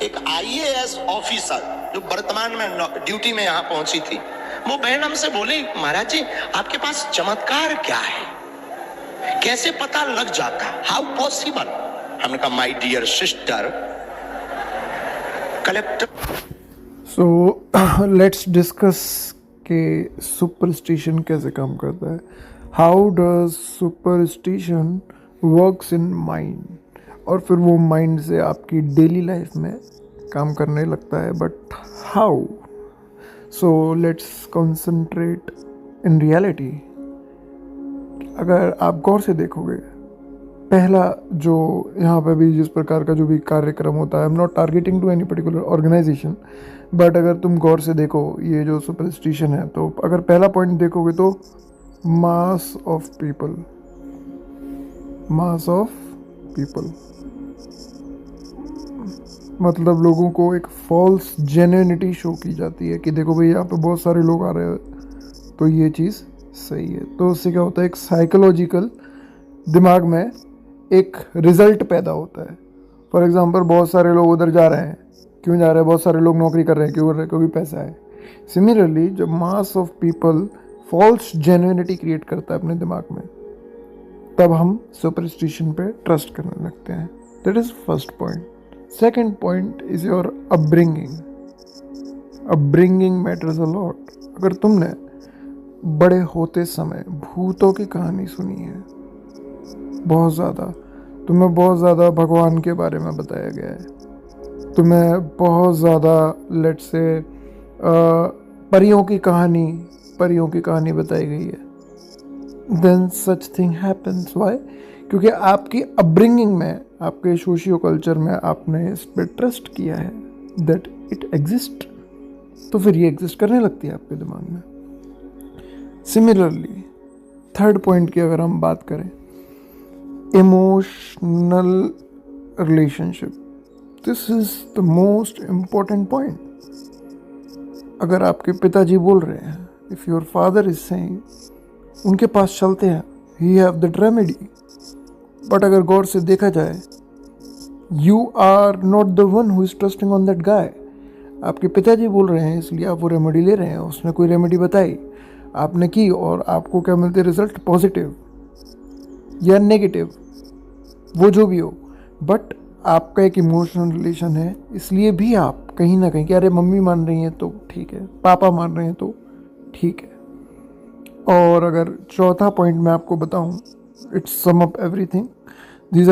एक IAS officer जो वर्तमान में ड्यूटी में यहाँ पहुंची थी, वो बहन हमसे बोली, महाराज जी आपके पास चमत्कार क्या है, कैसे पता लग जाता, हाउ पॉसिबल? हमने कहा my dear sister, collector. So let's discuss कि सुपरस्टिशन कैसे काम करता है. How does superstition works in mind, और फिर वो माइंड से आपकी डेली लाइफ में काम करने लगता है. But how? So let's concentrate in reality. अगर आप गौर से देखोगे, पहला जो यहाँ पे भी जिस प्रकार का जो भी कार्यक्रम होता है, I am not targeting to any particular organization, but अगर तुम गौर से देखो ये जो सुपरस्टिशन है, तो अगर पहला पॉइंट देखोगे तो मास of people, mass of people मतलब लोगों को एक फॉल्स जेन्युइनिटी शो की जाती है कि देखो भाई यहाँ पे बहुत सारे लोग आ रहे हैं तो ये चीज़ सही है. तो उससे क्या होता है, एक साइकोलॉजिकल दिमाग में एक रिजल्ट पैदा होता है. फॉर एग्जांपल बहुत सारे लोग उधर जा रहे हैं, क्यों जा रहे हैं? बहुत सारे लोग नौकरी कर रहे हैं, क्यों कर रहे हैं? क्योंकि पैसा है. सिमिलरली जब mass of people falls genuinity create करता है अपने दिमाग में, तब हम सुपरस्टिशन पे ट्रस्ट करने लगते हैं. That is first point. Second point is your upbringing. Upbringing matters a lot. अगर तुमने बड़े होते समय भूतों की कहानी सुनी है, बहुत ज़्यादा, तुम्हें बहुत ज़्यादा भगवान के बारे में बताया गया है, तुम्हें बहुत ज़्यादा लेट्स से परियों की कहानी बताई गई है, then such thing happens. Why? क्योंकि आपकी अपब्रिंगिंग में, आपके सोशियो कल्चर में आपने इस पर ट्रस्ट किया है दैट इट एग्जिस्ट, तो फिर ये एग्जिस्ट करने लगती है आपके दिमाग में. सिमिलरली थर्ड पॉइंट की अगर हम बात करें, emotional relationship. This is the most important point. अगर आपके पिताजी बोल रहे हैं, if your father is saying, उनके पास चलते हैं, he have that remedy. But अगर गौर से देखा जाए, you are not the one who is trusting on that guy. आपके पिताजी बोल रहे हैं इसलिए आप वो रेमेडी ले रहे हैं. उसने कोई रेमेडी बताई, आपने की, और आपको क्या मिलते रिजल्ट, पॉजिटिव या नेगेटिव, वो जो भी हो. बट आपका एक इमोशनल रिलेशन है, इसलिए भी आप कहीं ना कहीं कि अरे मम्मी मान रही हैं तो ठीक है, पापा मान रहे हैं तो ठीक है. और अगर चौथा पॉइंट मैं आपको बताऊं, it's sum up everything. These are